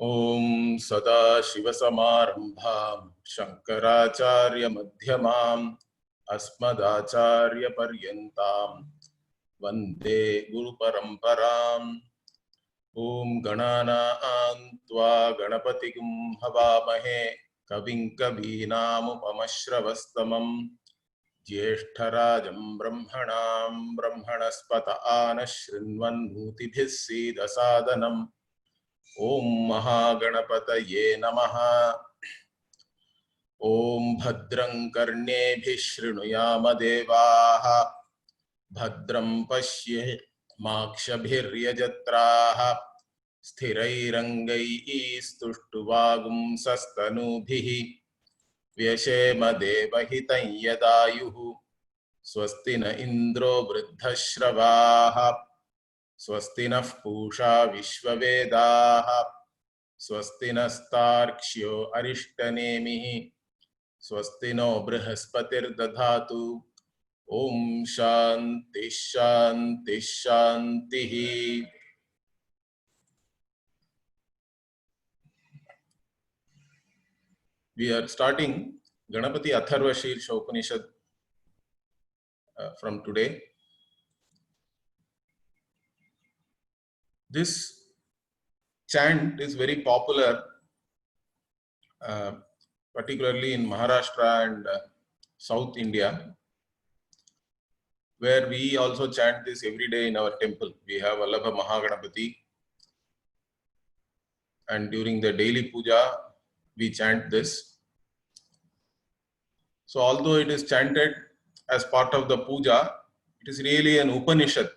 ओम सदाशिवसमारंभां शंकराचार्यमध्यमाम् अस्मदाचार्यपर्यन्तां वन्दे गुरुपरम्पराम्। ओम गणानां त्वा गणपतिं हवामहे कविं कवीनामुपमश्रवस्तमम् ज्येष्ठराजं ब्रह्मणां ब्रह्मणस्पत आनशृण्वन्नोतिभिः सीदसादनम्। ओम महागणपतये नमः। ओम भद्रं कर्णेभिः शृणुयाम देवाः भद्रं पश्येमाक्षभिर्यजत्राः स्थिरैरङ्गैस्तुष्टुवागुंसस्तनूभिः व्यशेम देवहितं यदायुः। स्वस्ति न इन्द्रो वृद्धश्रवाः स्वस्ति नः पूषा विश्ववेदाः स्वस्ति नस्तार्क्ष्यो अरिष्टनेमिः स्वस्ति नो बृहस्पतिर्दधातु। ओम शांति शांति शांति। We are starting Ganapati Atharva Shirsha Upanishad from today. This chant is very popular, particularly in Maharashtra and South India, where we also chant this every day in our temple. We have Vallabha Mahaganapati, and during the daily puja, we chant this. So although it is chanted as part of the puja, it is really an Upanishad.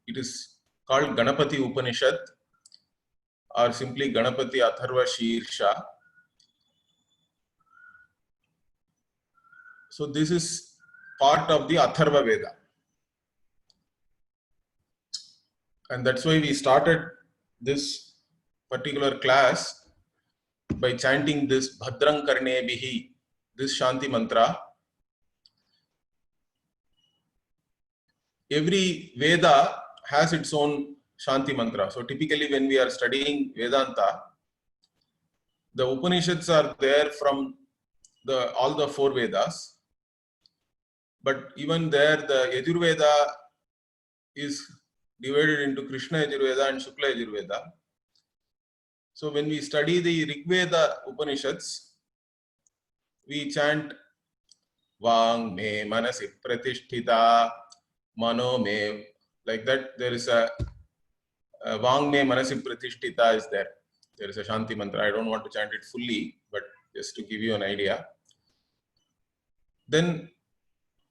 It is called Ganapati Upanishad or simply Ganapati Atharva Shirsha. So this is part of the Atharva Veda. And that's why we started this particular class by chanting this Bhadrang Karnebihi, this Shanti mantra. Every Veda has its own Shanti mantra. So typically when we are studying Vedanta, the Upanishads are there from all the four Vedas. But even there, the Yajurveda is divided into Krishna Yajurveda and Shukla Yajurveda. So when we study the Rigveda Upanishads, we chant Vang me manasi pratisthita mano me. Like that, there is a Vang me manasi pratisthita is there. There is a Shanti mantra. I don't want to chant it fully, but just to give you an idea. Then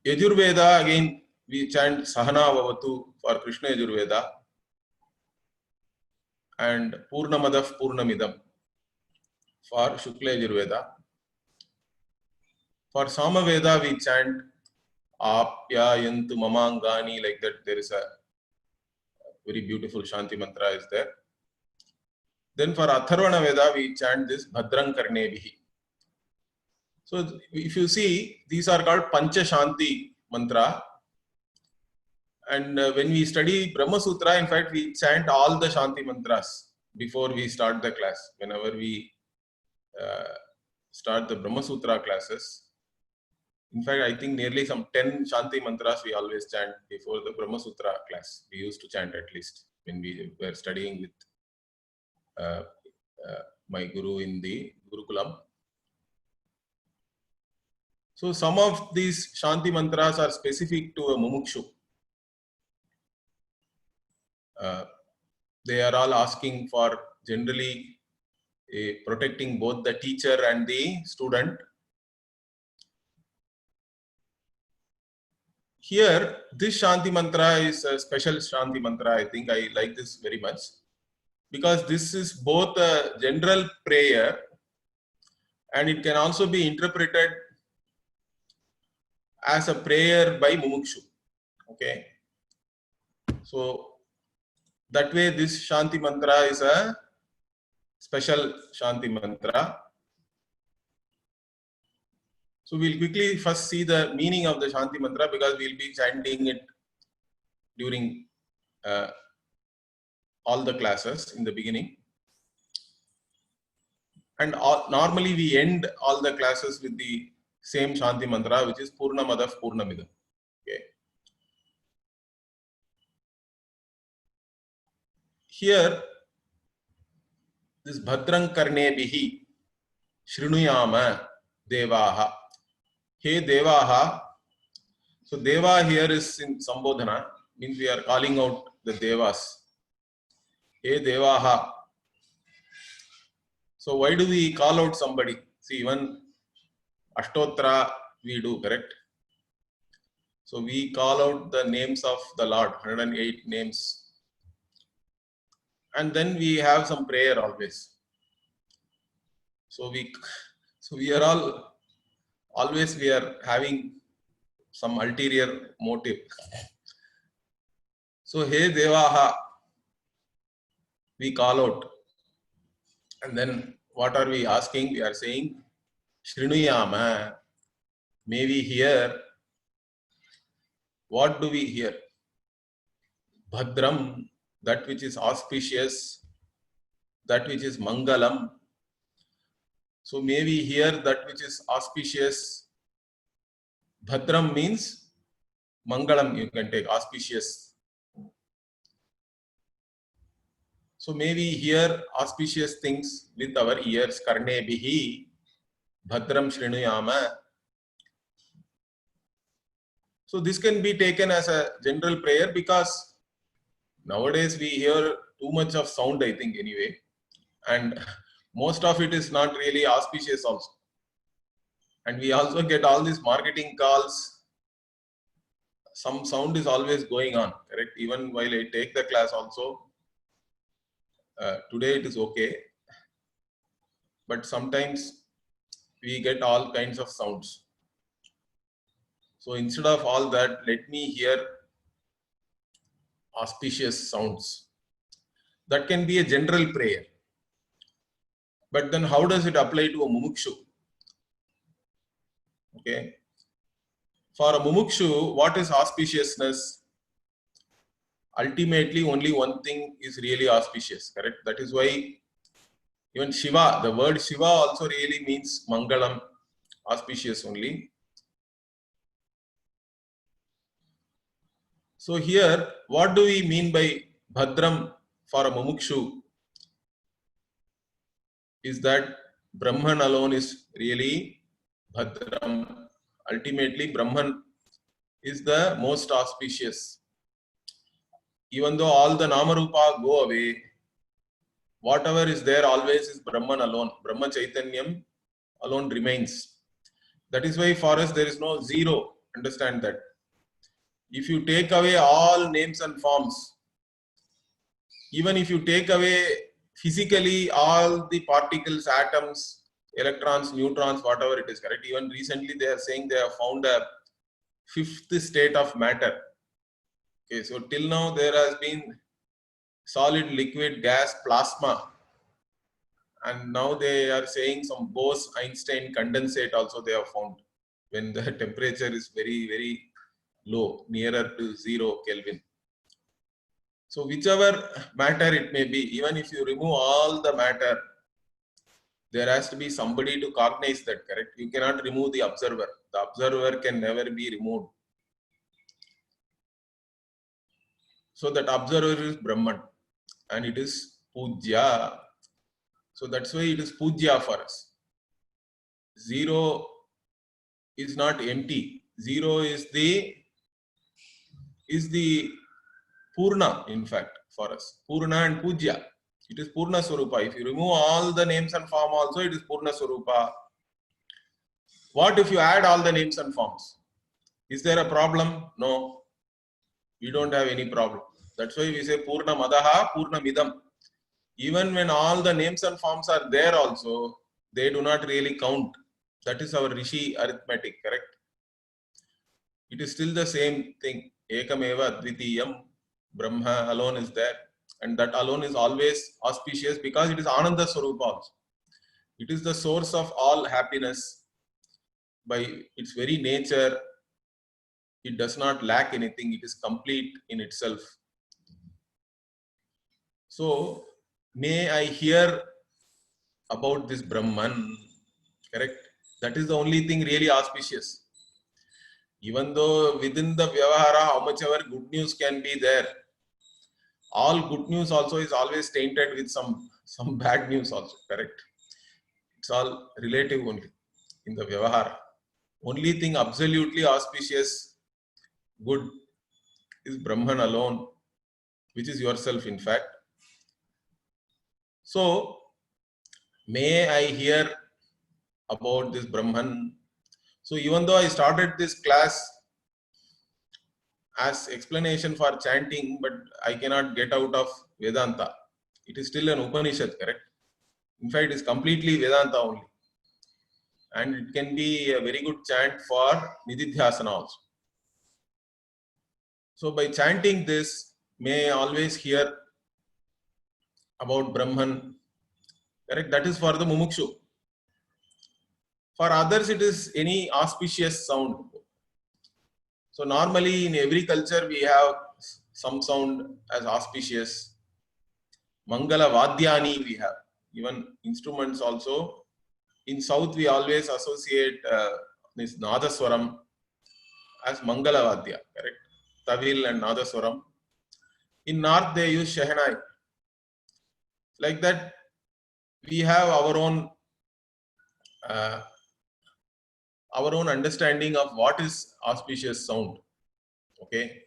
Yajurveda, again, we chant Sahana Vavatu for Krishna Yajurveda and Purnamadav Purnamidam for Shukla Yajurveda. For Samaveda, we chant Apyayantu Mamangani, like that. There is a very beautiful Shanti mantra is there. Then for Atharvana Veda, we chant this Bhadrang Karnebihi. So if you see, these are called Pancha Shanti mantra. And when we study Brahma Sutra, in fact, we chant all the Shanti mantras before we start the class. Whenever we start the Brahma Sutra classes, in fact, I think nearly some 10 Shanti mantras we always chant before the Brahma Sutra class. We used to chant at least when we were studying with my guru in the Gurukulam. So some of these Shanti mantras are specific to a mumukshu. They are all asking for generally protecting both the teacher and the student. Here, this Shanti mantra is a special Shanti mantra. I think I like this very much because this is both a general prayer and it can also be interpreted as a prayer by mumukshu. Okay. So that way this Shanti mantra is a special Shanti mantra. So we'll quickly first see the meaning of the Shanti mantra because we'll be chanting it during all the classes in the beginning. And normally we end all the classes with the same Shanti mantra, which is Purnamadav Purnamidam. Okay. Here, this Bhadrang Karnebihi Shrunuyama Devaha. Hey Devaha. So Deva here is in Sambodhana, means we are calling out the Devas. Hey Devaha. So why do we call out somebody? See, even Ashtotra we do, correct? So we call out the names of the Lord, 108 names. And then we have some prayer always. So we are always we are having some ulterior motive. So Hey Devaha, we call out. And then what are we asking? We are saying Shrinuyama. May we hear. What do we hear? Bhadram, that which is auspicious, that which is Mangalam. So may we hear that which is auspicious. Bhadram means Mangalam, you can take auspicious. So may we hear auspicious things with our ears. Karnebihi Bhadram Shrinuyama. So this can be taken as a general prayer because nowadays we hear too much of sound, I think, anyway. And most of it is not really auspicious also. And we also get all these marketing calls. Some sound is always going on, correct? Even while I take the class also, today it is okay. But sometimes we get all kinds of sounds. So instead of all that, let me hear auspicious sounds. That can be a general prayer. But then how does it apply to a mumukshu? Okay. For a mumukshu, what is auspiciousness? Ultimately, only one thing is really auspicious, correct? That is why even Shiva, the word Shiva also really means Mangalam, auspicious only. So here, what do we mean by Bhadram for a mumukshu? Is that Brahman alone is really Bhadram. Ultimately, Brahman is the most auspicious. Even though all the Namarupa go away, whatever is there always is Brahman alone. Brahma Chaitanyam alone remains. That is why for us there is no zero. Understand that. If you take away all names and forms, even if you take away physically all the particles, atoms, electrons, neutrons, whatever it is, correct? Even recently they are saying they have found a fifth state of matter. Okay, so till now there has been solid, liquid, gas, plasma. And now they are saying some Bose-Einstein condensate also they have found when the temperature is very, very low, nearer to 0 Kelvin. So whichever matter it may be, even if you remove all the matter, there has to be somebody to cognize that, correct? You cannot remove the observer. The observer can never be removed. So that observer is Brahman and it is Pujya. So that's why it is Pujya for us. Zero is not empty. Zero is the Purna, in fact, for us. Purna and Pujya. It is Purna Swarupa. If you remove all the names and form also, it is Purna Swarupa. What if you add all the names and forms? Is there a problem? No. We don't have any problem. That's why we say Purna Madaha, Purna Midam. Even when all the names and forms are there also, they do not really count. That is our Rishi arithmetic, correct? It is still the same thing. Ekameva Advitiyam. Brahma alone is there. And that alone is always auspicious because it is Ananda Swarupa also. It is the source of all happiness. By its very nature, it does not lack anything. It is complete in itself. So, may I hear about this Brahman, correct? That is the only thing really auspicious. Even though within the Vyavahara, how much ever good news can be there, all good news also is always tainted with some bad news also, correct? It's all relative only in the Vyavahara. Only thing absolutely auspicious, good, is Brahman alone, which is yourself, in fact. So, may I hear about this Brahman? So, even though I started this class as explanation for chanting, but I cannot get out of Vedanta. It is still an Upanishad, correct? In fact, it is completely Vedanta only. And it can be a very good chant for Nididhyasana also. So, by chanting this, may I always hear about Brahman, correct? That is for the Mumukshu. For others, it is any auspicious sound. So normally in every culture we have some sound as auspicious. Mangala Vadyani we have. Even instruments also. In South we always associate this Nadaswaram as Mangala Vadya, correct? Tavil and Nadaswaram. In North they use Shehnai. Like that we have our own understanding of what is auspicious sound. Okay,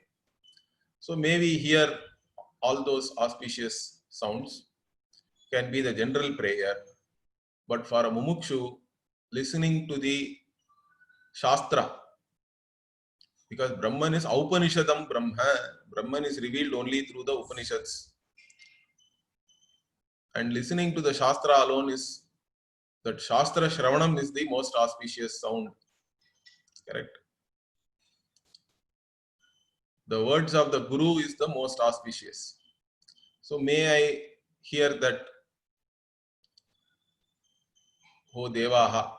so maybe here all those auspicious sounds can be the general prayer, but for a mumukshu, listening to the Shastra, because Brahman is Upanishadam Brahma, Brahman is revealed only through the Upanishads, and listening to the Shastra alone is that Shastra Shravanam is the most auspicious sound, correct? The words of the Guru is the most auspicious. So may I hear that, O Devaha.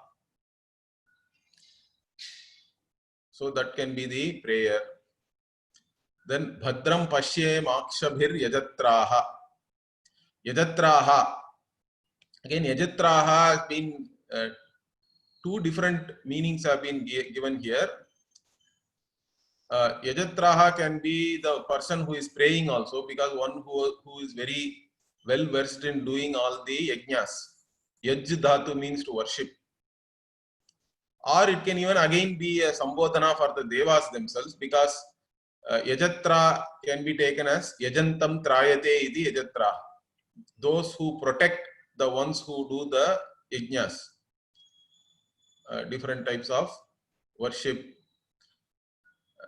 So that can be the prayer. Then Bhadram Pashye Makshabhir Yajatraha. Yajatraha. Again, Yajatraha has been two different meanings have been given here. Yajatraha can be the person who is praying also, because one who is very well versed in doing all the yajnas. Yaj dhatu means to worship. Or it can even again be a sambodhana for the devas themselves, because Yajatra can be taken as Yajantam Trayate iti Yajatra. Those who protect the ones who do the yajnas. Different types of worship,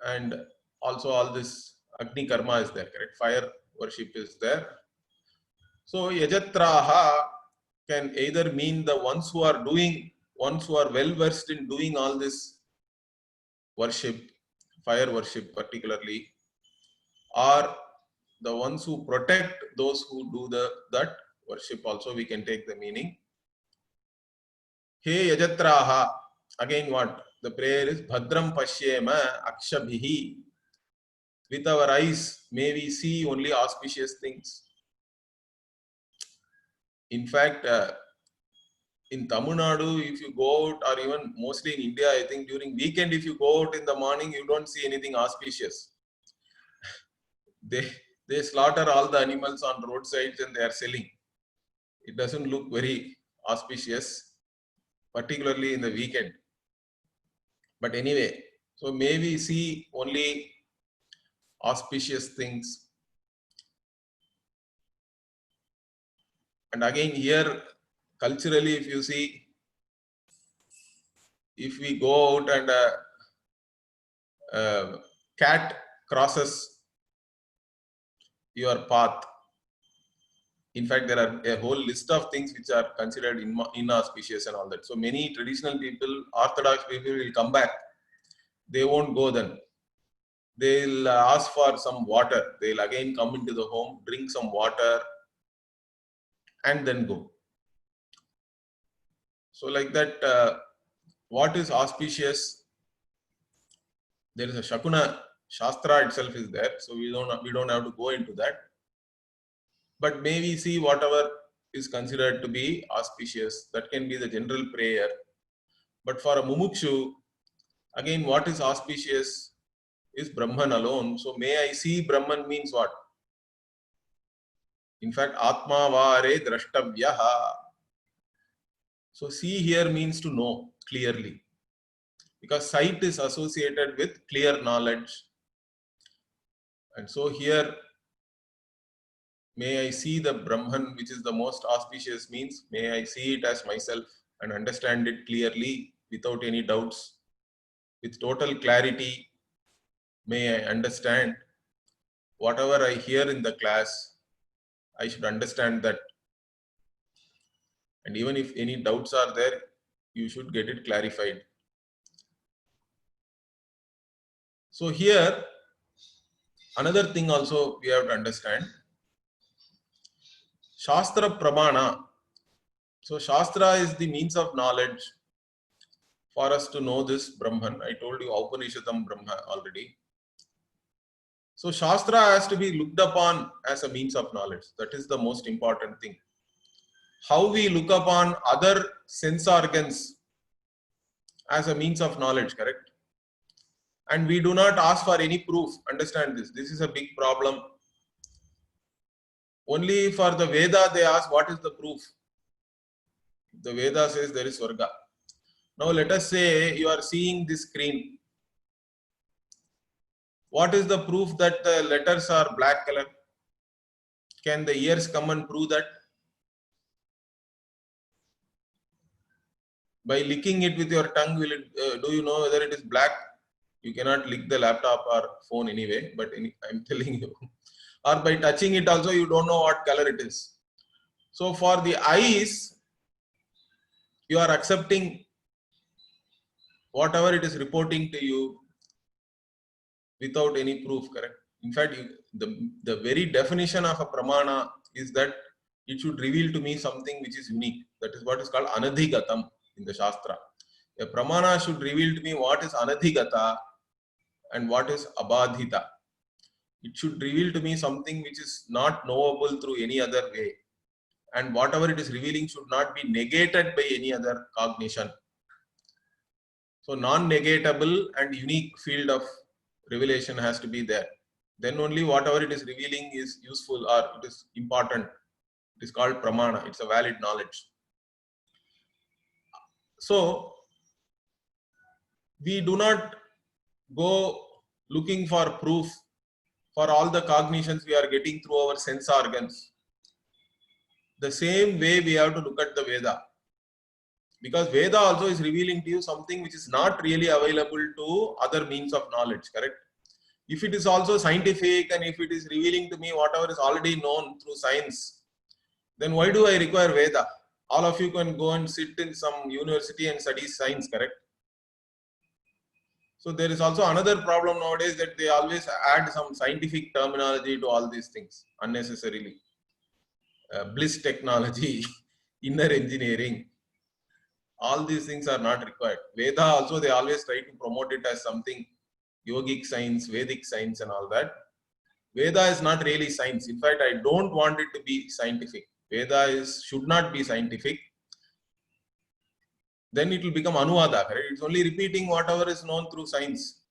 and also all this Agni Karma is there, correct? Fire worship is there. So Yajatraha can either mean the ones who are well versed in doing all this worship, fire worship particularly, or the ones who protect those who do that worship also, we can take the meaning. He Yajatraha, again what? The prayer is Bhadram Pashyema Akshabhihi. With our eyes, may we see only auspicious things. In fact, in Tamil Nadu, if you go out, or even mostly in India, I think during weekend, if you go out in the morning, you don't see anything auspicious. They slaughter all the animals on roadsides and they are selling. It doesn't look very auspicious, particularly in the weekend. But anyway, so may we see only auspicious things. And again here, culturally, if you see, if we go out and a cat crosses your path, in fact, there are a whole list of things which are considered inauspicious and all that. So many traditional people, orthodox people will come back. They won't go then. They'll ask for some water. They'll again come into the home, drink some water, and then go. So like that, what is auspicious? There is a Shakuna Shastra itself is there, so we don't have to go into that. But may we see whatever is considered to be auspicious. That can be the general prayer. But for a mumukshu, again, what is auspicious is Brahman alone. So may I see Brahman means what? In fact, Atma vare drashtavyaha. So see here means to know clearly. Because sight is associated with clear knowledge. And so here, may I see the Brahman, which is the most auspicious, means may I see it as myself and understand it clearly without any doubts. With total clarity, may I understand whatever I hear in the class, I should understand that. And even if any doubts are there, you should get it clarified. So here, another thing also we have to understand. Shastra Pramana. So Shastra is the means of knowledge for us to know this Brahman. I told you Upanishadam Brahma already. So Shastra has to be looked upon as a means of knowledge. That is the most important thing. How we look upon other sense organs as a means of knowledge, correct? And we do not ask for any proof. Understand this. This is a big problem. Only for the Veda they ask what is the proof. The Veda says there is Swarga. Now let us say you are seeing this screen. What is the proof that the letters are black color? Can the ears come and prove that? By licking it with your tongue, will it, do you know whether it is black? You cannot lick the laptop or phone anyway, but I'm telling you. Or by touching it also, you don't know what color it is. So for the eyes, you are accepting whatever it is reporting to you without any proof, correct? In fact, the very definition of a pramana is that it should reveal to me something which is unique. That is what is called anadhigatam in the Shastra. A pramana should reveal to me what is anadhigata and what is abadhita. It should reveal to me something which is not knowable through any other way. And whatever it is revealing should not be negated by any other cognition. So non-negatable and unique field of revelation has to be there. Then only whatever it is revealing is useful or it is important. It is called pramana. It's a valid knowledge. So we do not go looking for proof for all the cognitions we are getting through our sense organs. The same way we have to look at the Veda. Because Veda also is revealing to you something which is not really available to other means of knowledge, correct? If it is also scientific and if it is revealing to me whatever is already known through science, then why do I require Veda? All of you can go and sit in some university and study science, correct? So there is also another problem nowadays that they always add some scientific terminology to all these things unnecessarily. Bliss technology, inner engineering, all these things are not required. Veda also, they always try to promote it as something yogic science, Vedic science and all that. Veda is not really science. In fact, I don't want it to be scientific. Veda should not be scientific. Then it will become Anuvada, right? It's only repeating whatever is known through science.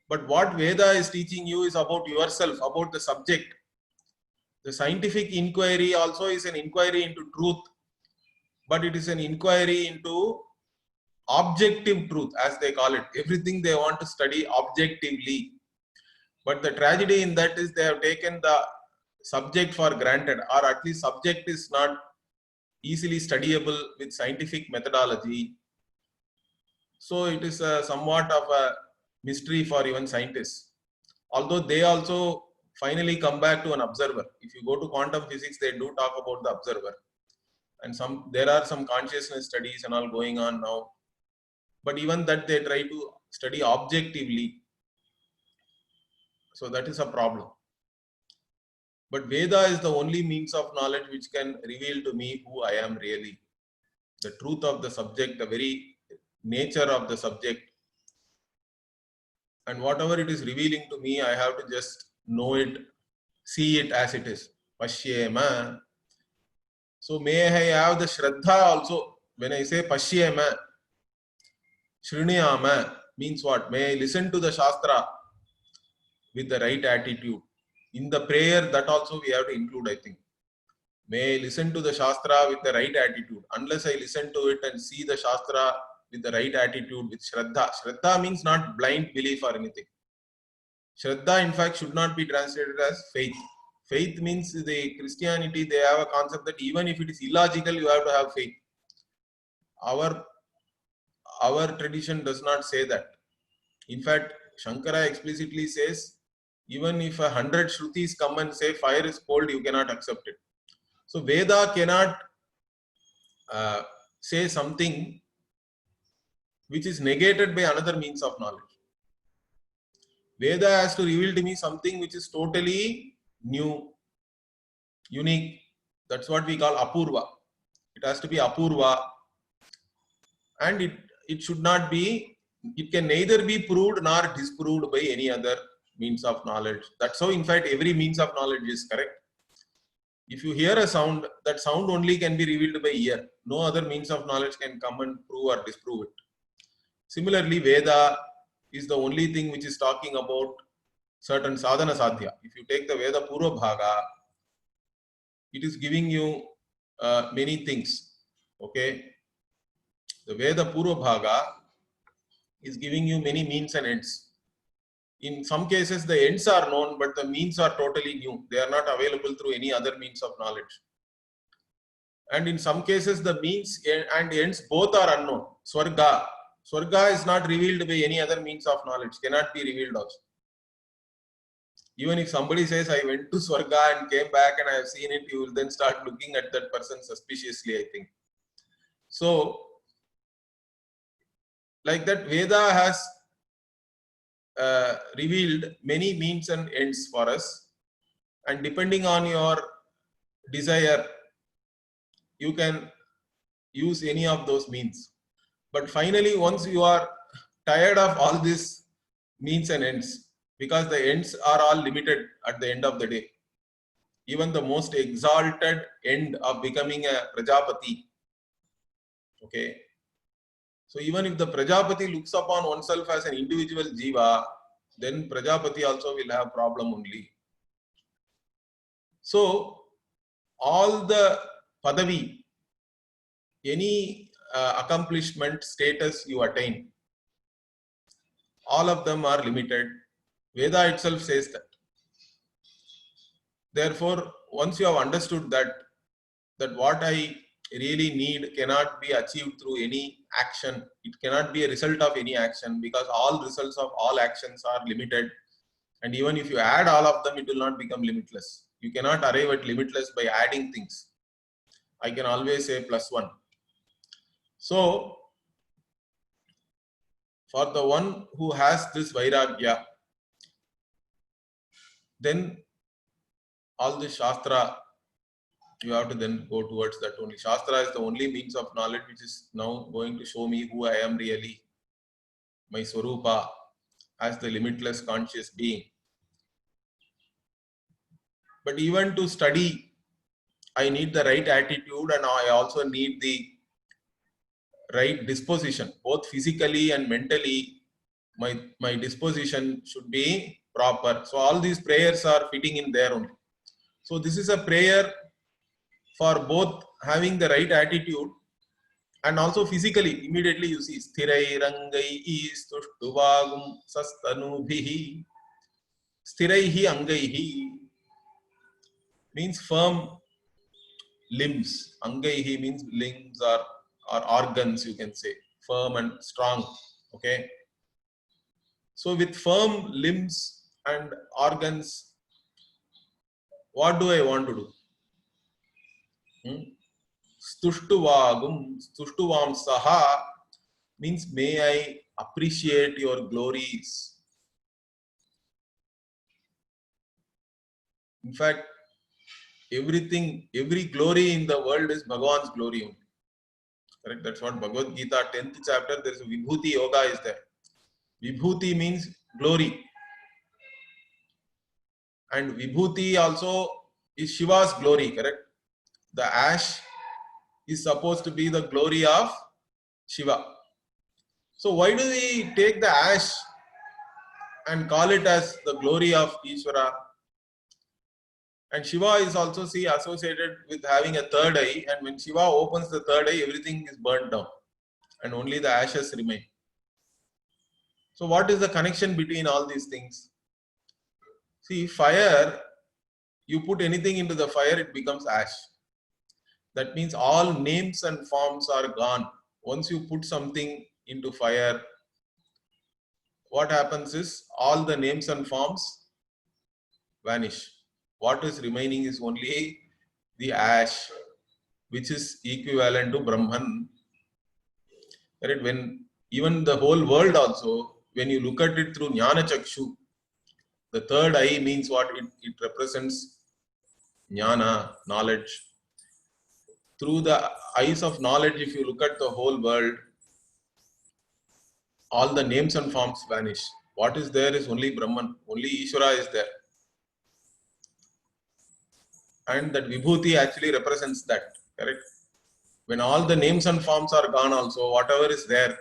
But what Veda is teaching you is about yourself, about the subject. The scientific inquiry also is an inquiry into truth, but it is an inquiry into objective truth, as they call it. Everything they want to study objectively. But the tragedy in that is they have taken the subject for granted, or at least subject is not easily studyable with scientific methodology. So it is somewhat of a mystery for even scientists. Although they also finally come back to an observer. If you go to quantum physics, they do talk about the observer. And there are some consciousness studies and all going on now. But even that they try to study objectively. So that is a problem. But Veda is the only means of knowledge which can reveal to me who I am really. The truth of the subject, the very nature of the subject. And whatever it is revealing to me, I have to just know it, see it as it is. Pashyema. So may I have the Shraddha also. When I say Pashyama, Shruniyama means what? May I listen to the Shastra with the right attitude. In the prayer, that also we have to include, I think. May I listen to the Shastra with the right attitude. Unless I listen to it and see the Shastra with the right attitude, with Shraddha. Shraddha means not blind belief or anything. Shraddha, in fact, should not be translated as faith. Faith means the Christianity, they have a concept that even if it is illogical, you have to have faith. Our tradition does not say that. In fact, Shankara explicitly says, even if 100 Shrutis come and say fire is cold, you cannot accept it. So Veda cannot say something which is negated by another means of knowledge. Veda has to reveal to me something which is totally new, unique. That's what we call Apurva. It has to be Apurva, and it should not be, it can neither be proved nor disproved by any other means of knowledge. That's how, in fact, every means of knowledge is correct. If you hear a sound, that sound only can be revealed by ear. No other means of knowledge can come and prove or disprove it. Similarly, Veda is the only thing which is talking about certain sadhana sadhya. If you take the Veda Purva Bhaga, it is giving you many things. Okay, the Veda Purva Bhaga is giving you many means and ends. In some cases, the ends are known, but the means are totally new. They are not available through any other means of knowledge. And in some cases, the means and ends both are unknown. Swarga. Swarga is not revealed by any other means of knowledge, cannot be revealed also. Even if somebody says, I went to Swarga and came back and I have seen it, you will then start looking at that person suspiciously, I think. So, like that, Veda has revealed many means and ends for us. And depending on your desire, you can use any of those means. But finally, once you are tired of all these means and ends, because the ends are all limited at the end of the day. Even the most exalted end of becoming a Prajapati. Okay. So even if the Prajapati looks upon oneself as an individual jiva, then Prajapati also will have problem only. So all the padavi, any accomplishment, status you attain, all of them are limited. Veda itself says that. Therefore, once you have understood that what I really need cannot be achieved through any action, it cannot be a result of any action, because all results of all actions are limited. And even if you add all of them, it will not become limitless. You cannot arrive at limitless by adding things. I can always say +1. So, for the one who has this Vairagya, then all the Shastra, you have to then go towards that only. Shastra is the only means of knowledge which is now going to show me who I am really, my Swarupa, as the limitless conscious being. But even to study, I need the right attitude, and I also need the right disposition. Both physically and mentally, my disposition should be proper. So all these prayers are fitting in there only. So this is a prayer for both having the right attitude and also physically. Immediately you see Sthirai Rangai Stuštuvagum Sastanubhihi. Sthiraihi Angaihi means firm limbs. Angaihi means limbs or organs, you can say. Firm and strong. Okay. So with firm limbs and organs, what do I want to do? Stuštuvagum, Stuštuvam Saha means may I appreciate your glories. In fact, everything, every glory in the world is Bhagavan's glory only. Correct? That's what Bhagavad Gita, 10th chapter, there is a Vibhuti Yoga is there. Vibhuti means glory. And Vibhuti also is Shiva's glory, correct? The ash is supposed to be the glory of Shiva. So why do we take the ash and call it as the glory of Ishvara? And Shiva is also associated with having a third eye, and when Shiva opens the third eye, everything is burnt down and only the ashes remain. So what is the connection between all these things? See, fire, you put anything into the fire, it becomes ash. That means all names and forms are gone. Once you put something into fire, what happens is all the names and forms vanish. What is remaining is only the ash, which is equivalent to Brahman. Right? When even the whole world also, when you look at it through Jnana Chakshu, the third eye means what? It represents Jnana, knowledge. Through the eyes of knowledge, if you look at the whole world, all the names and forms vanish. What is there is only Brahman, only Ishvara is there. And that Vibhuti actually represents that, correct? When all the names and forms are gone also, whatever is there,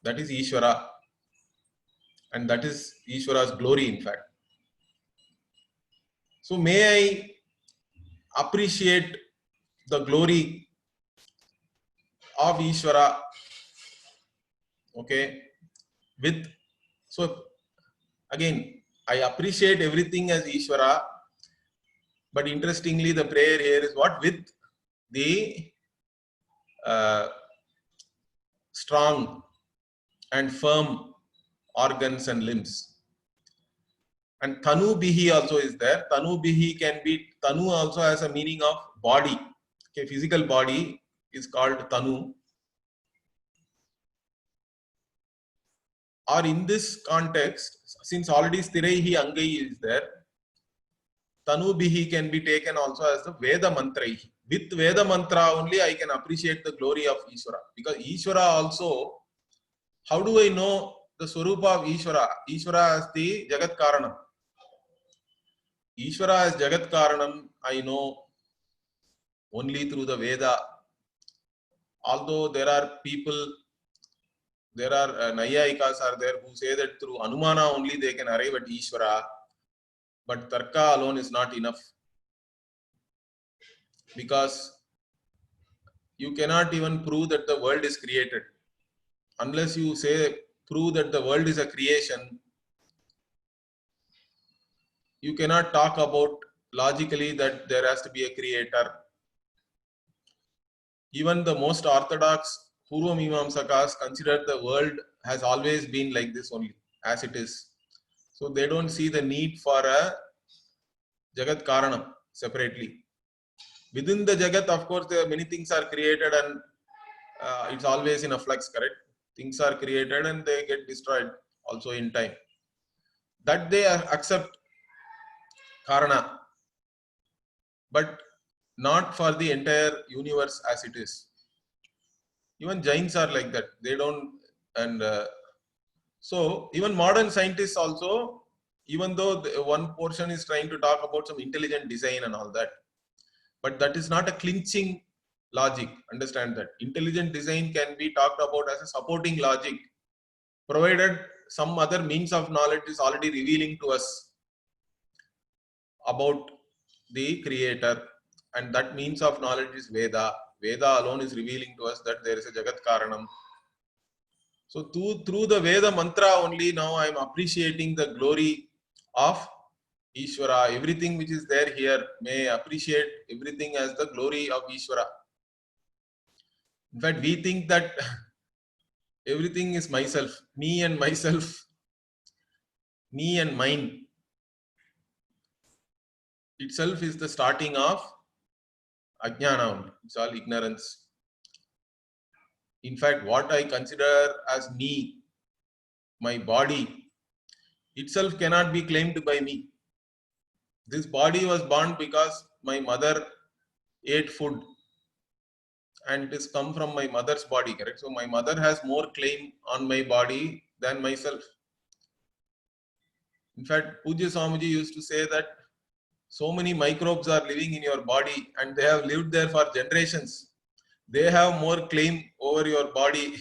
that is Ishvara. And that is Ishvara's glory, in fact. So may I appreciate the glory of Ishvara, okay, so again, I appreciate everything as Ishvara, but interestingly, the prayer here is what? With the strong and firm organs and limbs. And Tanu Bihi also is there. Tanu Bihi can be, Tanu also has a meaning of body. Okay, physical body is called Tanu. Or in this context, since already Sthiraihi Angai is there, Tanu Bihi can be taken also as the Veda Mantraihi. With Veda Mantra only I can appreciate the glory of Ishvara. Because Ishvara also, how do I know the Swarupa of Ishvara? Ishvara as the Jagat Karanam. Ishvara as Jagat Karanam, I know only through the Veda. Although there are people, there are Nayayikas are there who say that through Anumana only they can arrive at Ishvara. But Tarka alone is not enough. Because you cannot even prove that the world is created. Unless you prove that the world is a creation, you cannot talk about logically that there has to be a creator. Even the most orthodox Purva Mimamsakas consider the world has always been like this only, as it is. So they don't see the need for a Jagat Karanam separately. Within the Jagat, of course, there are many things are created and it's always in a flux, correct? Things are created and they get destroyed also in time. That they accept Karana, but not for the entire universe as it is. Even Jains are like that. They don't, and so even modern scientists also, even though one portion is trying to talk about some intelligent design and all that, but that is not a clinching logic. Understand that intelligent design can be talked about as a supporting logic, provided some other means of knowledge is already revealing to us about the creator, and that means of knowledge is Veda. Veda alone is revealing to us that there is a Jagat Karanam. So through the Veda mantra only now I am appreciating the glory of Ishvara. Everything which is there here, may appreciate everything as the glory of Ishvara. In fact, we think that everything is myself, me and myself, me and mine. Itself is the starting of Ajnana. It's all ignorance. In fact, what I consider as me, my body, itself cannot be claimed by me. This body was born because my mother ate food and it has come from my mother's body, correct? So my mother has more claim on my body than myself. In fact, Pujya Swamiji used to say that so many microbes are living in your body and they have lived there for generations. they have more claim over your body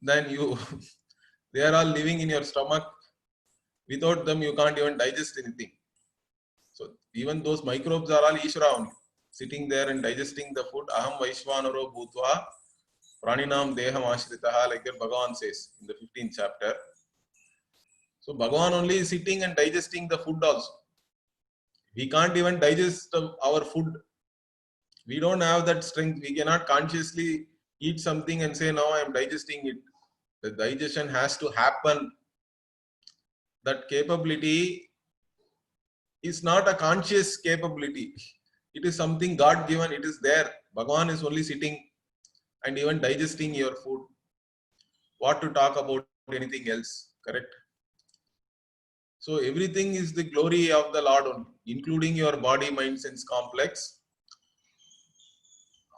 than you. They are all living in your stomach. Without them, you can't even digest anything. So even those microbes are all Ishvara only, sitting there and digesting the food. Aham Vaishvanaro Bhutva Praninam Deham Ashritaha, like that Bhagavan says in the 15th chapter. So Bhagavan only is sitting and digesting the food also. We can't even digest our food. We don't have that strength. We cannot consciously eat something and say, now I am digesting it. The digestion has to happen. That capability is not a conscious capability. It is something God given. It is there. Bhagavan is only sitting and even digesting your food. What to talk about anything else, correct? So everything is the glory of the Lord only, including your body, mind, sense complex.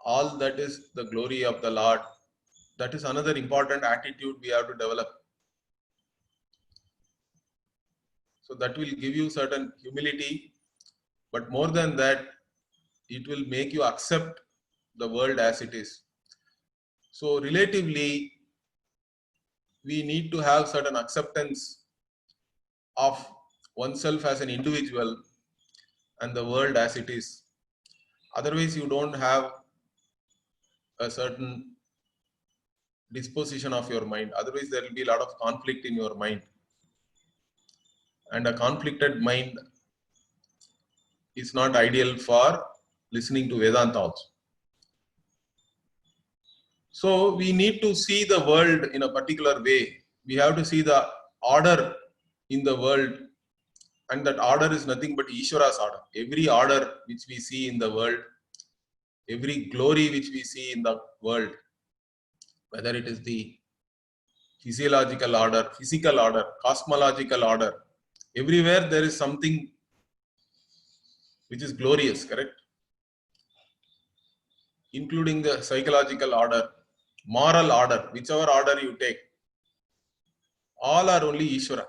All that is the glory of the Lord. That is another important attitude we have to develop. So that will give you certain humility, but more than that, it will make you accept the world as it is. So relatively, we need to have certain acceptance of oneself as an individual and the world as it is. Otherwise, you don't have a certain disposition of your mind. Otherwise, there will be a lot of conflict in your mind. And a conflicted mind is not ideal for listening to Vedanta also. So we need to see the world in a particular way. We have to see the order in the world, and that order is nothing but Ishvara's order. Every order which we see in the world, every glory which we see in the world, whether it is the physiological order, physical order, cosmological order, everywhere there is something which is glorious, correct? Including the psychological order, moral order, whichever order you take, all are only Ishvara.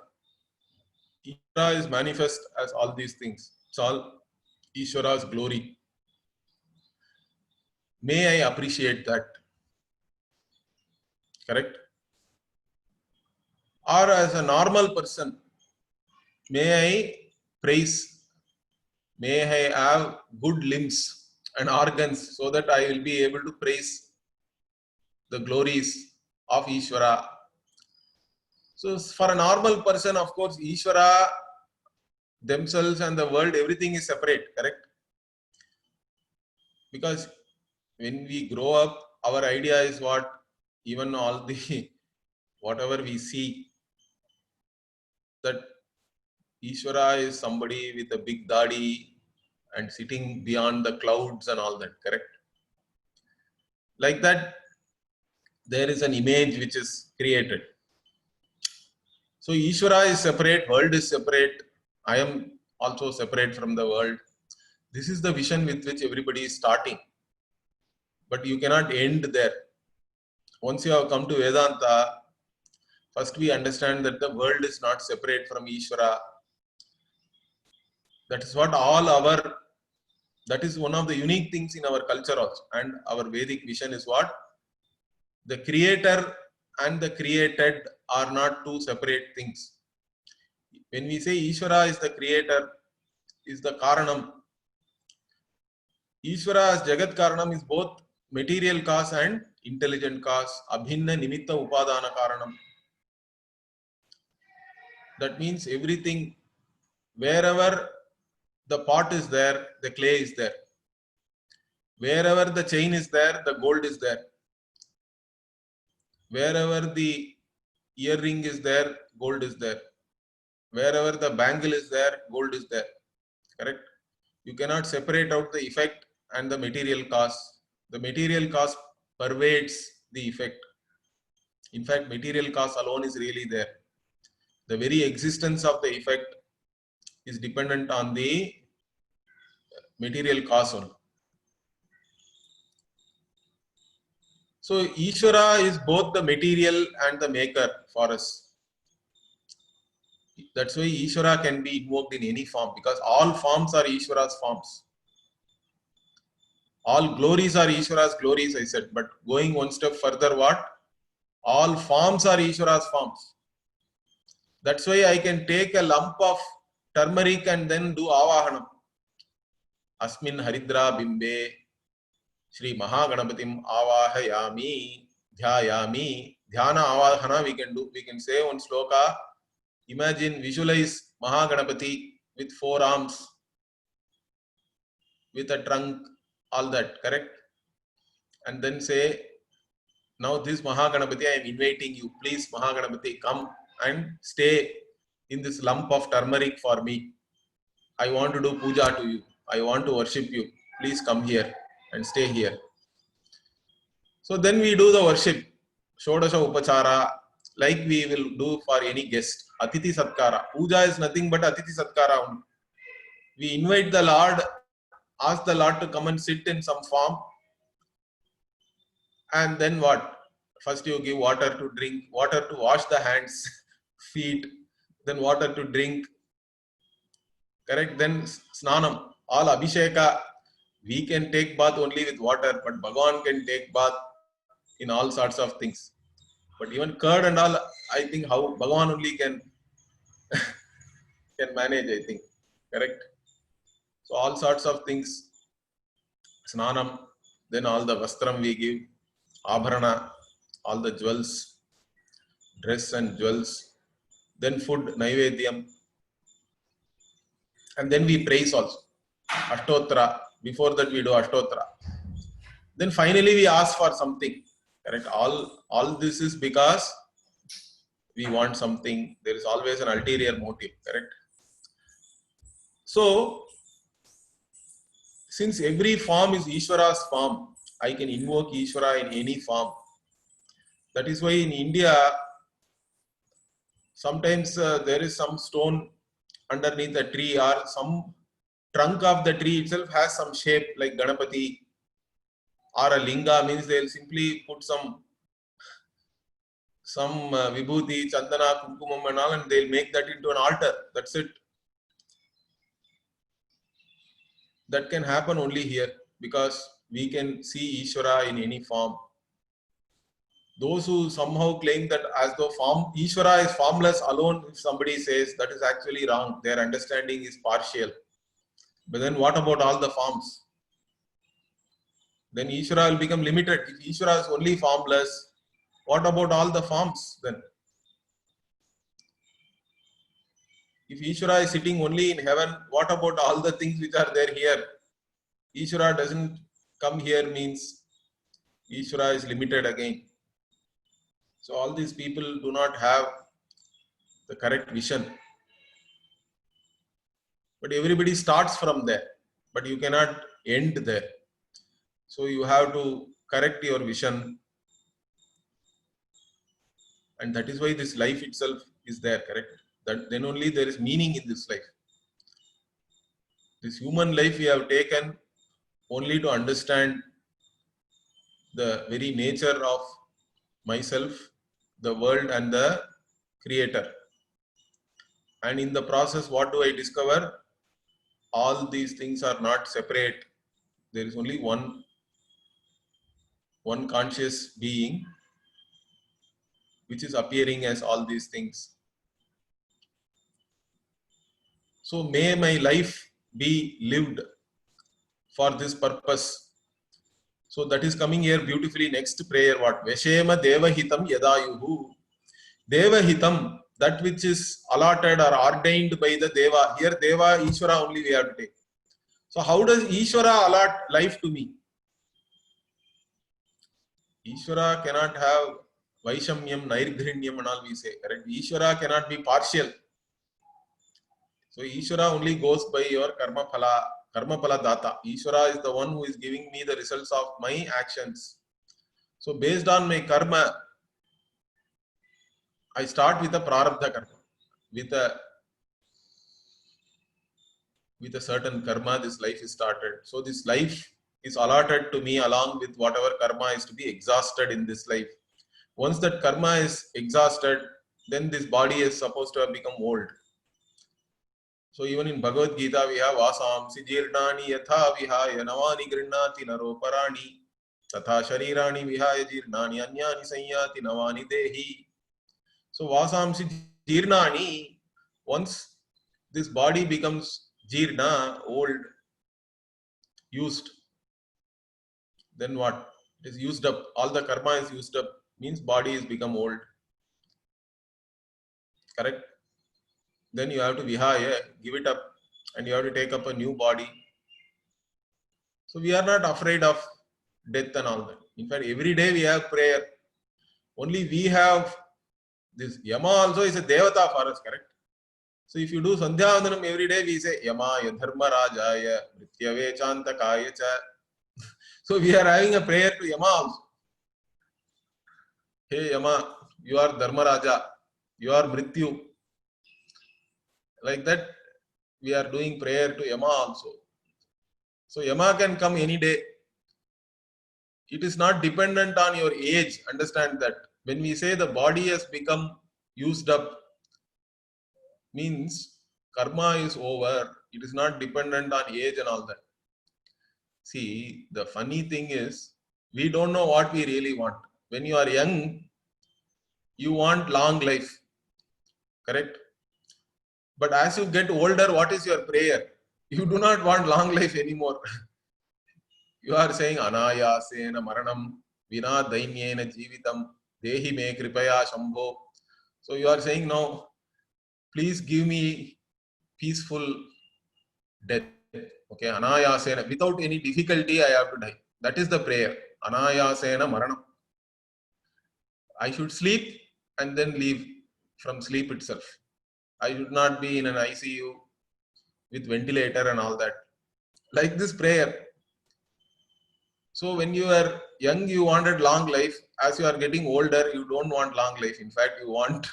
Ishvara is manifest as all these things. It's all Ishvara's glory. May I appreciate that? Correct? Or as a normal person, may I praise, may I have good limbs and organs so that I will be able to praise the glories of Ishvara. So for a normal person, of course, Ishvara, themselves and the world, everything is separate, correct? Because when we grow up, our idea is what, even all the, whatever we see, that Ishvara is somebody with a big dadi and sitting beyond the clouds and all that, correct? Like that, there is an image which is created. So Ishvara is separate, world is separate, I am also separate from the world. This is the vision with which everybody is starting. But you cannot end there. Once you have come to Vedanta, first we understand that the world is not separate from Ishvara. That is what that is one of the unique things in our culture also. And our Vedic vision is what? The creator and the created are not two separate things. When we say Ishvara is the creator, is the Karanam. Ishvara as Jagat Karanam is both material cause and intelligent cause. Abhinna Nimitta Upadana Karanam. That means everything, wherever the pot is there, the clay is there. Wherever the chain is there, the gold is there. Wherever the earring is there, gold is there. Wherever the bangle is there, gold is there. Correct? You cannot separate out the effect and the material cause. The material cause pervades the effect. In fact, material cause alone is really there. The very existence of the effect is dependent on the material cause only. So Ishvara is both the material and the maker for us. That's why Ishvara can be invoked in any form, because all forms are Ishvara's forms. All glories are Ishvara's glories, I said. But going one step further, what? All forms are Ishvara's forms. That's why I can take a lump of turmeric and then do avahanam. Asmin haridra bimbe Shri Mahaganapatim avahayami dhyayami. Dhyana avahana we can do. We can say one sloka. Imagine, visualize Mahaganapati with 4 arms, with a trunk, all that, correct? And then say, now this Mahaganapati, I am inviting you. Please, Mahaganapati, come and stay in this lump of turmeric for me. I want to do puja to you. I want to worship you. Please come here and stay here. So then we do the worship. Shodasha Upachara, like we will do for any guest. Atithi Satkara. Puja is nothing but Atithi Satkara only. We invite the Lord, ask the Lord to come and sit in some form. And then what? First you give water to drink, water to wash the hands, feet, then water to drink. Correct? Then snanam, all abhisheka. We can take bath only with water, but Bhagavan can take bath in all sorts of things. But even curd and all, I think how Bhagavan only can manage, I think. Correct? So all sorts of things. Snanam, then all the vastram we give, abharana, all the jewels, dress and jewels, then food, naivedyam, and then we praise also. Ashtotra, before that we do Ashtotra. Then finally we ask for something. Correct? All this is because we want something. There is always an ulterior motive. Correct? So, since every form is Ishvara's form, I can invoke Ishvara in any form. That is why in India, sometimes there is some stone underneath a tree, or some trunk of the tree itself has some shape like Ganapati or a linga, means they will simply put some vibhuti, chandana, kumkumam and all, and they will make that into an altar. That's it. That can happen only here because we can see Ishvara in any form. Those who somehow claim that as though Ishvara is formless alone, if somebody says, that is actually wrong. Their understanding is partial. But then what about all the forms? Then Ishvara will become limited. If Ishvara is only formless, what about all the forms then? If Ishvara is sitting only in heaven, what about all the things which are there here? Ishvara doesn't come here means Ishvara is limited again. So all these people do not have the correct vision. But everybody starts from there. But you cannot end there. So you have to correct your vision. And that is why this life itself is there, correct? That then only there is meaning in this life. This human life we have taken only to understand the very nature of myself, the world and the creator. And in the process, what do I discover? All these things are not separate. There is only one conscious being which is appearing as all these things. So may my life be lived for this purpose. So that is coming here beautifully. Next prayer, what? Veshema devahitam yadayuhu. Devahitam, that which is allotted or ordained by the Deva. Here Deva, Ishvara only we have to take. So how does Ishvara allot life to me? Ishvara cannot have Vaishamyam, Nairghrinyam and all we say. Correct? Ishvara cannot be partial. So Ishvara only goes by your karma phala data. Ishvara is the one who is giving me the results of my actions. So based on my karma, I start with a prarabdha karma. With a certain karma, this life is started. So this life is allotted to me along with whatever karma is to be exhausted in this life. Once that karma is exhausted, then this body is supposed to have become old. So even in Bhagavad Gita we have vasamsi jirnani yatha vihaya navani grinnati naro parani tatha sharirani vihaya jirnani anyani sanyati navani dehi. So vasamsi jirnani, once this body becomes jirna, old, used, then what? It is used up. All the karma is used up. Means body is become old. Correct? Then you have to vihaya, give it up, and you have to take up a new body. So we are not afraid of death and all that. In fact, every day we have prayer. Only we have this. Yama also is a devata for us, correct? So if you do Sandhya Vandanam every day, we say Yamaya Dharma Rajaya Mrityave Chantakaya Cha. So we are having a prayer to Yama also. Hey Yama, you are Dharma Raja, you are Mrityu. Like that, we are doing prayer to Yama also. So Yama can come any day. It is not dependent on your age. Understand that. When we say the body has become used up, means karma is over. It is not dependent on age and all that. See, the funny thing is, we don't know what we really want. When you are young, you want long life. Correct? But as you get older, what is your prayer? You do not want long life anymore. You are saying anayasena maranam vina dainyena jivitam dehi me kripaya shambho. So you are saying, no, please give me peaceful death. Okay, anayasena, without any difficulty I have to die. That is the prayer. Anayasena maranam. I should sleep and then leave from sleep itself. I should not be in an ICU with ventilator and all that. Like this prayer. So when you are young, you wanted long life. As you are getting older, you don't want long life. In fact, you want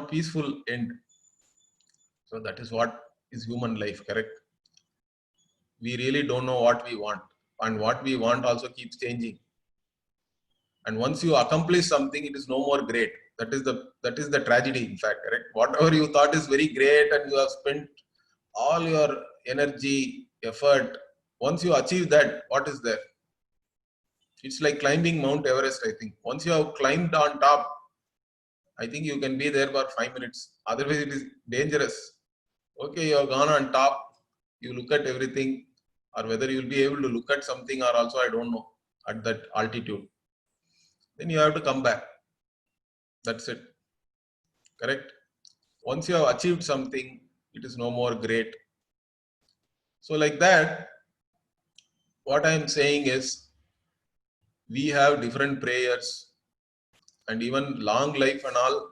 peaceful end. So that is what is human life, correct? We really don't know what we want, and what we want also keeps changing. And once you accomplish something, it is no more great. That is the tragedy, in fact, correct? Whatever you thought is very great and you have spent all your energy, effort, once you achieve that, what is there? It's like climbing Mount Everest, I think. Once you have climbed on top, I think you can be there for 5 minutes. Otherwise, it is dangerous. Okay, you have gone on top, you look at everything, or whether you will be able to look at something or also, I don't know, at that altitude. Then you have to come back. That's it. Correct? Once you have achieved something, it is no more great. So like that, what I am saying is, we have different prayers and even long life and all.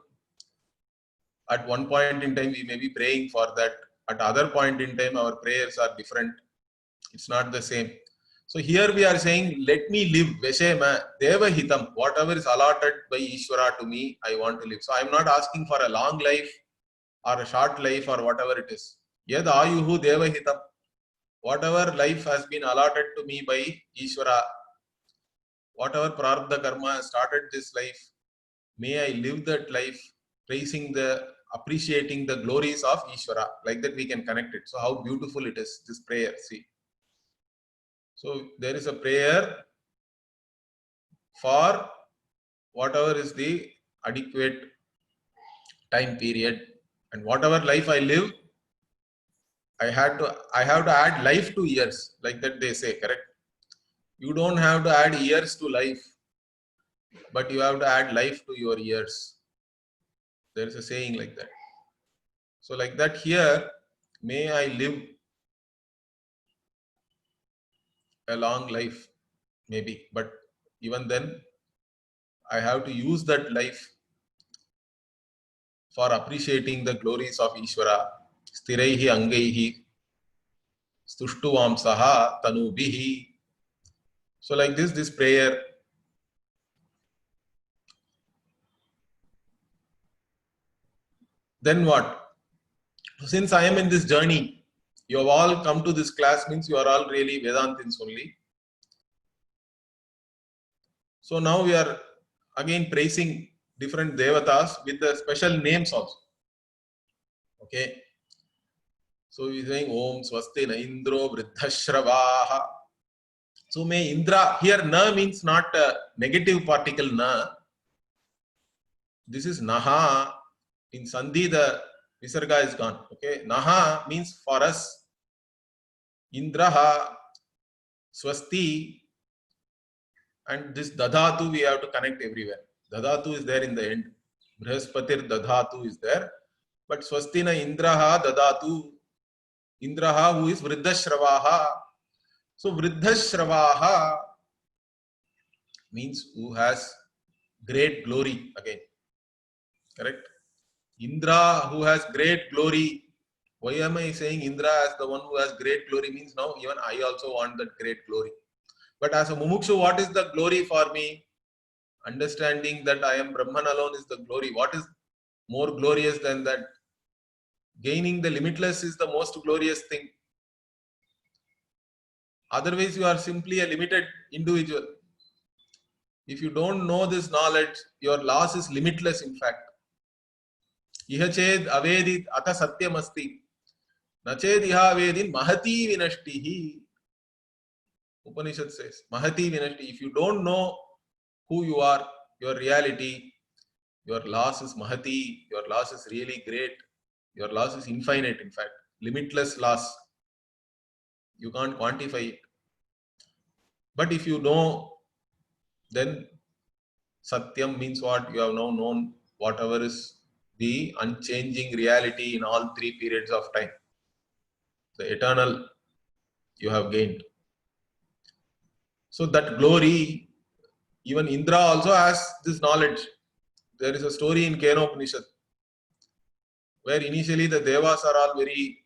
At one point in time, we may be praying for that. At other point in time, our prayers are different. It's not the same. So here we are saying, let me live. Veshema, Deva Hitam. Whatever is allotted by Ishvara to me, I want to live. So I am not asking for a long life or a short life or whatever it is. Yad Ayuhu Deva Hitam. Whatever life has been allotted to me by Ishvara, whatever prarabdha karma has started this life, may I live that life appreciating the glories of Ishvara. Like that we can connect it. So how beautiful it is, this prayer, see. So there is a prayer for whatever is the adequate time period, and whatever life I live, I have to add life to years. Like that they say, correct? You don't have to add years to life, but you have to add life to your years. There is a saying like that. So like that here, may I live a long life, maybe, but even then I have to use that life for appreciating the glories of Ishvara. Sthiraihi angaihi stuštuvamsaha tanubihi. So like this prayer. Then what? Since I am in this journey, you have all come to this class, means you are all really Vedantins only. So now we are again praising different devatas with the special names also. Okay. So he's saying Om Swasti na Indro Vriddhashravaha. So may Indra, here na means not a negative particle na. This is Naha. In Sandhi the Visarga is gone. Okay. Naha means for us. Indraha, Swasti, and this Dadhatu we have to connect everywhere. Dadhatu is there in the end. Brihaspatir Dadhatu is there. But Swastina Indraha Dadhatu. Indraha who is Vriddhashravaha. So Vriddhashravaha means who has great glory again. Correct? Indra who has great glory. Why am I saying Indra as the one who has great glory means now even I also want that great glory. But as a mumukshu, what is the glory for me? Understanding that I am Brahman alone is the glory. What is more glorious than that? Gaining the limitless is the most glorious thing. Otherwise, you are simply a limited individual. If you don't know this knowledge, your loss is limitless in fact. Iha ched avedit ata satyam asti. Na ched iha avedin mahati vinashtihi. Upanishad says, mahati vinashti. If you don't know who you are, your reality, your loss is mahati, your loss is really great, your loss is infinite in fact, limitless loss. You can't quantify it. But if you know, then Satyam means what? You have now known whatever is the unchanging reality in all three periods of time. The eternal you have gained. So that glory, even Indra also has this knowledge. There is a story in Kenopanishad where initially the Devas are all very,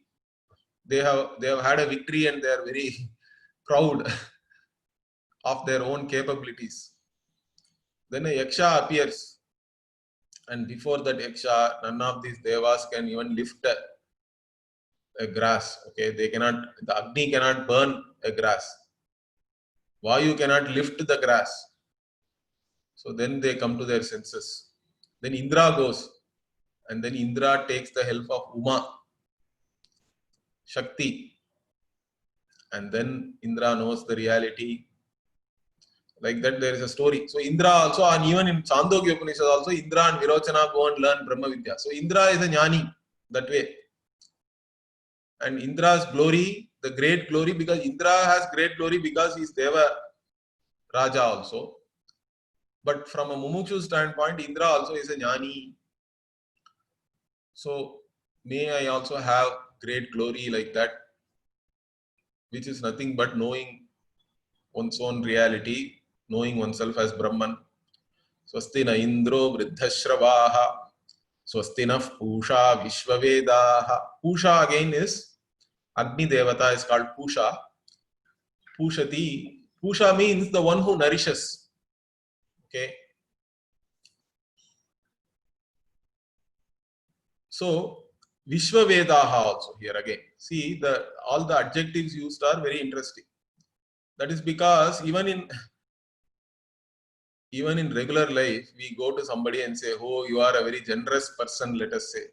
they have had a victory and they are very proud of their own capabilities. Then a Yaksha appears, and before that Yaksha, none of these Devas can even lift a grass. Okay, they cannot, the Agni cannot burn a grass. Vayu cannot lift the grass. So then they come to their senses. Then Indra goes, and then Indra takes the help of Uma, Shakti, and then Indra knows the reality. Like that, there is a story. So Indra also, and even in Chandogya Upanishad also, Indra and Virochana go and learn Brahma Vidya. So Indra is a jnani that way. And Indra's glory, the great glory, because Indra has great glory because he is Deva Raja also. But from a mumukshu standpoint, Indra also is a jnani. So may I also have great glory like that, which is nothing but knowing one's own reality, knowing oneself as Brahman. Swastina Indro Vriddhashravaha. Swastinah Pusha Vishwavedaha. Pusha again is Agni Devata is called Pusha. Pushati. Pusha means the one who nourishes. Okay. So Vishwavedaha also here again. See, all the adjectives used are very interesting. That is because even in regular life, we go to somebody and say, "Oh, you are a very generous person," let us say.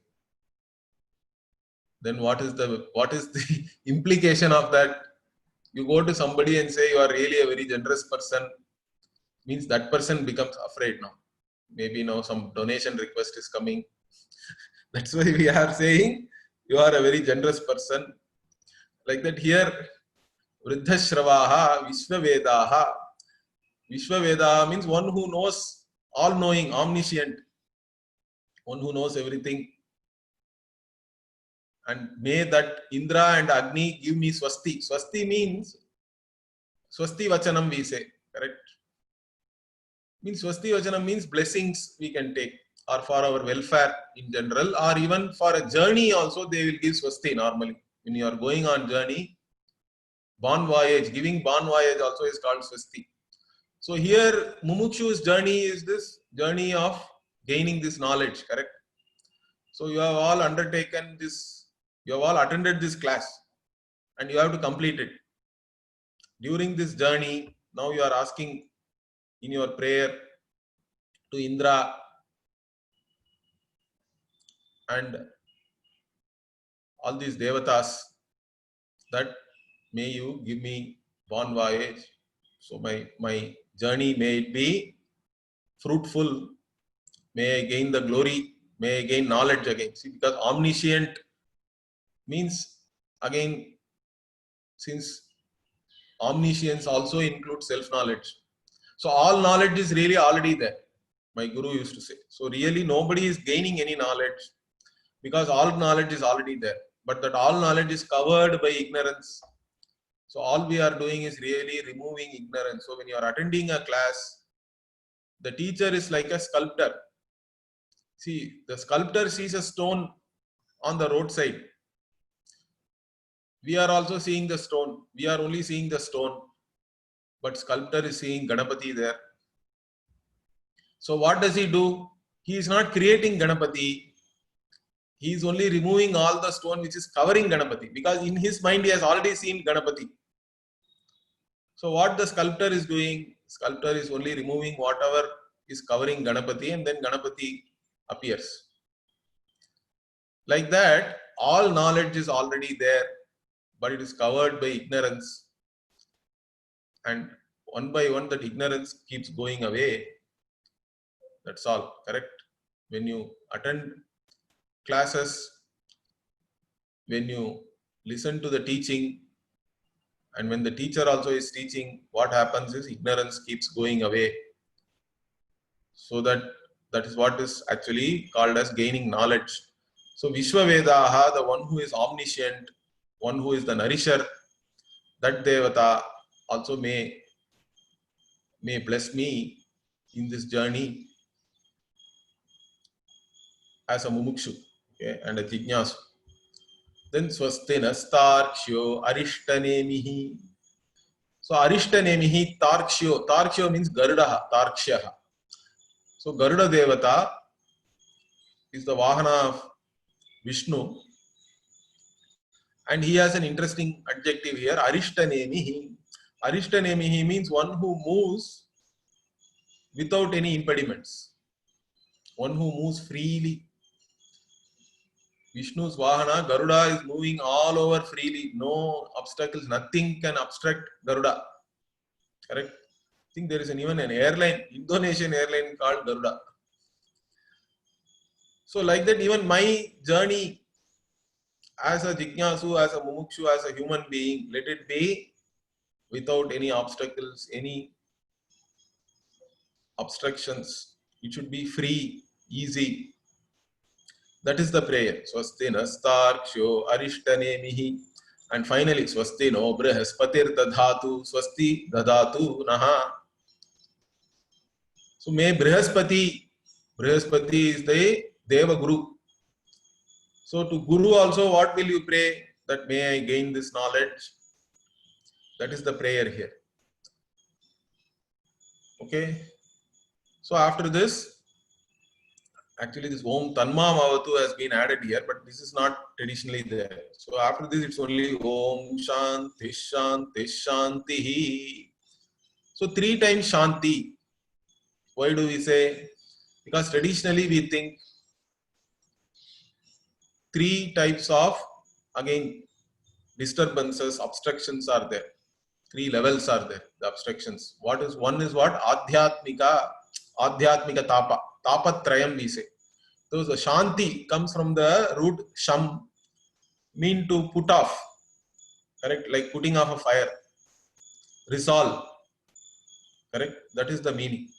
Then what is the implication of that? You go to somebody and say you are really a very generous person, means that person becomes afraid now. Maybe now some donation request is coming. That's why we are saying you are a very generous person. Like that here, Vriddhashravaha, Vishwavedaha. Vishwavedaha means one who knows, all knowing, omniscient, one who knows everything. And may that Indra and Agni give me Swasti. Swasti means Swasti Vachanam we say, correct? Means Swasti Vachanam means blessings we can take, or for our welfare in general, or even for a journey also they will give Swasti normally. When you are going on journey, bon voyage, giving bon voyage also is called Swasti. So here Mumukshu's journey is this journey of gaining this knowledge, correct? So you have all undertaken this, you have all attended this class and you have to complete it. During this journey, now you are asking in your prayer to Indra and all these devatas, that may you give me bon voyage. So my journey may it be fruitful. May I gain the glory. May I gain knowledge again. See, because omniscient means, again, since omniscience also includes self-knowledge. So all knowledge is really already there. My guru used to say. So really nobody is gaining any knowledge, because all knowledge is already there. But that all knowledge is covered by ignorance. So all we are doing is really removing ignorance. So when you are attending a class, the teacher is like a sculptor. See, the sculptor sees a stone on the roadside. We are also seeing the stone. We are only seeing the stone. But sculptor is seeing Ganapati there. So what does he do? He is not creating Ganapati. He is only removing all the stone which is covering Ganapati, because in his mind he has already seen Ganapati. So what the sculptor is doing? Sculptor is only removing whatever is covering Ganapati, and then Ganapati appears. Like that, all knowledge is already there, but it is covered by ignorance. And one by one that ignorance keeps going away. That's all, correct? When you attend classes, when you listen to the teaching, and when the teacher also is teaching, what happens is ignorance keeps going away. So that is what is actually called as gaining knowledge. So Vishwavedaha, the one who is omniscient, one who is the nourisher, that Devata also may bless me in this journey as a mumukshu, okay, and a jignasu. Then swastinastarkshyo arishtanemihi. So arishtanemihi tarkshyo. Tarkshyo means Garudaha, Tarkshaha. So Garuda Devata is the Vahana of Vishnu. And he has an interesting adjective here, arishtanemihi. Arishtanemihi means one who moves without any impediments. One who moves freely. Vishnu's Vahana, Garuda, is moving all over freely. No obstacles, nothing can obstruct Garuda. Correct? I think there is even an airline, Indonesian airline called Garuda. So like that, even my journey as a jignasu, as a mumukshu, as a human being, let it be without any obstacles, any obstructions. It should be free, easy. That is the prayer. Swasti nastarksho arishtanemihi. And finally, swasti no brahaspatir dadhatu. Swasti dadhatu naha. So may Brihaspati is the Deva Guru. So to Guru also, what will you pray? That may I gain this knowledge. That is the prayer here. Okay. So after this, actually this Om Tanma Mavatu has been added here, but this is not traditionally there. So after this, it's only Om Shanti Shanti Shanti. So 3 times Shanti. Why do we say? Because traditionally we think 3 types of, again, disturbances, obstructions are there. 3 levels are there, the obstructions. One is what? Adhyatmika tapa. Tapatrayam we say. So the Shanti comes from the root sham, mean to put off. Correct? Like putting off a fire. Resolve. Correct? That is the meaning.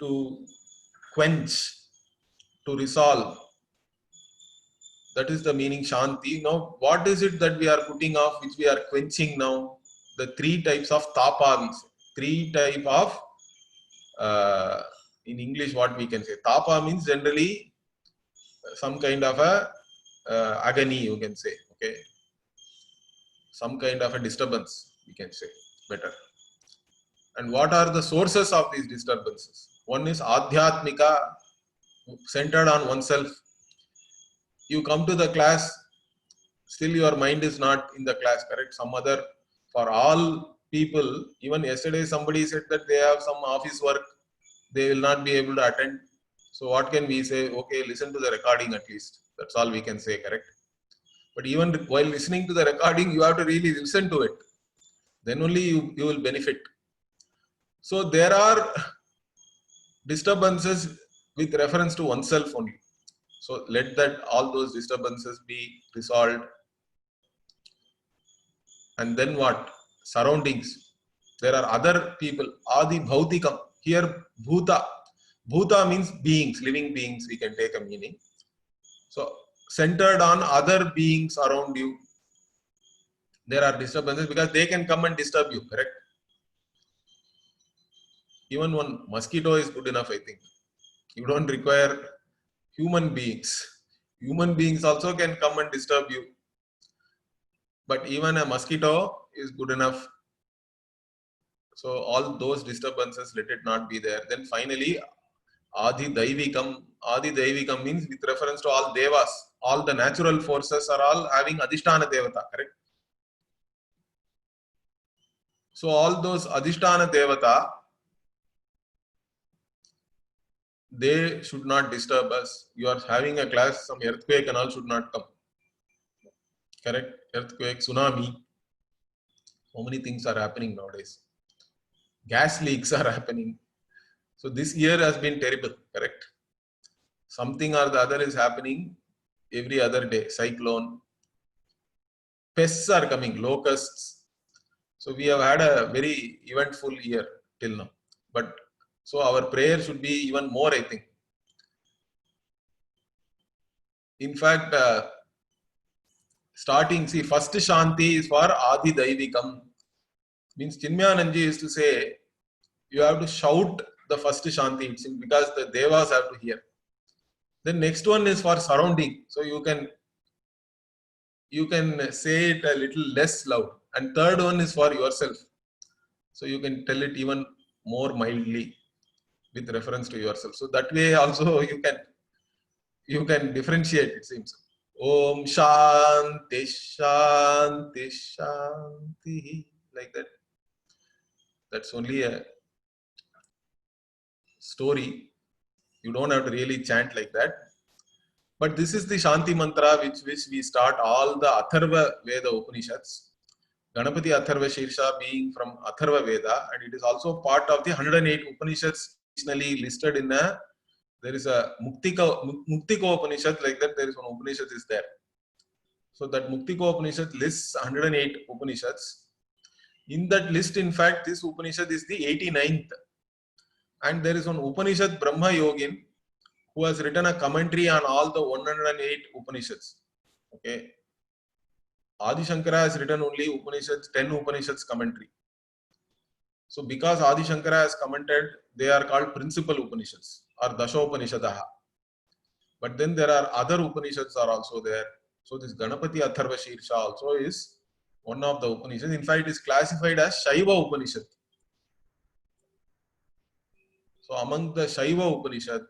To quench, to resolve. That is the meaning Shanti. Now, what is it that we are putting off, which we are quenching now? The 3 types of tapa, we say. 3 type of, in English, what we can say. Tapa means generally some kind of a agony, you can say. Okay, some kind of a disturbance, we can say better. And what are the sources of these disturbances? One is Adhyatmika, centered on oneself. You come to the class, still your mind is not in the class, correct? Some other, for all people, even yesterday somebody said that they have some office work, they will not be able to attend. So what can we say? Okay, listen to the recording at least. That's all we can say, correct? But even while listening to the recording, you have to really listen to it. Then only you will benefit. So there are disturbances with reference to oneself only. So let that all those disturbances be resolved. And then what? Surroundings. There are other people. Adi Bhautikam. Here, Bhuta. Bhuta means beings, living beings, we can take a meaning. So, centered on other beings around you, there are disturbances because they can come and disturb you, correct? Even one mosquito is good enough, I think. You don't require human beings. Human beings also can come and disturb you. But even a mosquito is good enough. So all those disturbances, let it not be there. Then finally, Adi Daivikam. Adi Daivikam means with reference to all devas. All the natural forces are all having Adhisthana Devata, correct? So all those Adhisthana Devata, they should not disturb us. You are having a class, some earthquake and all should not come. Correct? Earthquake, tsunami. So many things are happening nowadays. Gas leaks are happening. So this year has been terrible, correct? Something or the other is happening every other day. Cyclone. Pests are coming, locusts. So we have had a very eventful year till now. But so our prayer should be even more, I think. In fact, starting, see, first Shanti is for Adi Daivikam. Means Chinmayananji used to say, you have to shout the first Shanti because the Devas have to hear. Then next one is for surrounding. So you can say it a little less loud. And third one is for yourself. So you can tell it even more mildly with reference to yourself. So that way also you can differentiate, it seems. Om Shanti Shanti Shanti. Like that. That's only a story. You don't have to really chant like that. But this is the Shanti mantra which we start all the Atharva Veda Upanishads. Ganapati Atharva Shirsha being from Atharva Veda, and it is also part of the 108 Upanishads originally listed in a, there is a Muktika Upanishad, like that there is one Upanishad is there. So that Muktika Upanishad lists 108 Upanishads. In that list, in fact, this Upanishad is the 89th. And there is one Upanishad Brahma Yogin who has written a commentary on all the 108 Upanishads. Okay. Adi Shankara has written only Upanishads, 10 Upanishads commentary. So because Adi Shankara has commented, they are called principal Upanishads or Dashopanishadaha. But then there are other Upanishads are also there. So this Ganapati Atharva Shirsha also is one of the Upanishads. In fact, it is classified as Shaiva Upanishad. So among the Shaiva Upanishad,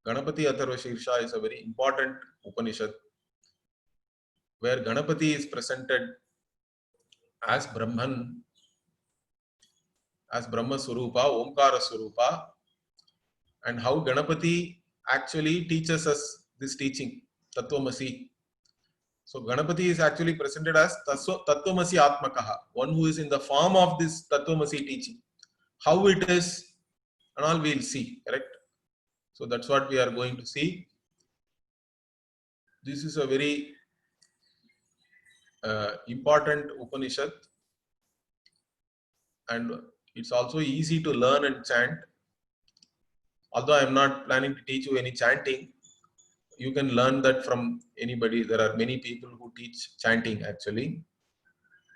Ganapati Atharva Shirsha is a very important Upanishad where Ganapati is presented as Brahman, as Brahma Swarupa, Omkara Swarupa, and how Ganapati actually teaches us this teaching, Tattvamasi. So Ganapati is actually presented as Tattvamasi Atmakaha, one who is in the form of this Tattvamasi teaching. How it is and all we will see, correct? So that's what we are going to see. This is a very important Upanishad, and it's also easy to learn and chant. Although I am not planning to teach you any chanting, you can learn that from anybody. There are many people who teach chanting actually.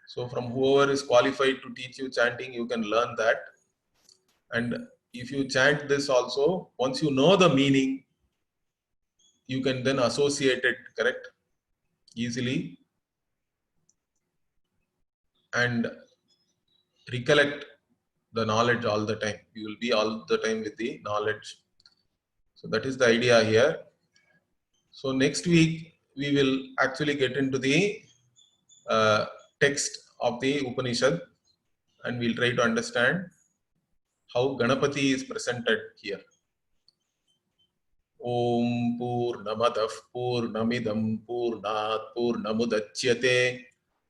So from whoever is qualified to teach you chanting, you can learn that. And if you chant this also, once you know the meaning, you can then associate it, correct, easily, and recollect the knowledge all the time. You will be all the time with the knowledge. So that is the idea here. So next week, we will actually get into the text of the Upanishad, and we'll try to understand how Ganapati is presented here. ओम पूर्णमदः पूर्णमिदं पूर्णात् पूर्णमुदच्यते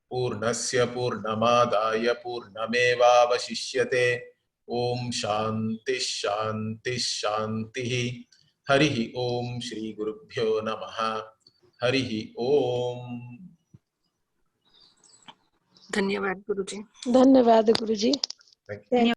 पूर्णस्य पूर्णमादाय पूर्णमेवावशिष्यते। ओम शांति शांति शांति। हरि ओम श्री गुरुभ्यो नमः। हरि ओम। धन्यवाद गुरुजी। धन्यवाद गुरुजी। Thank you.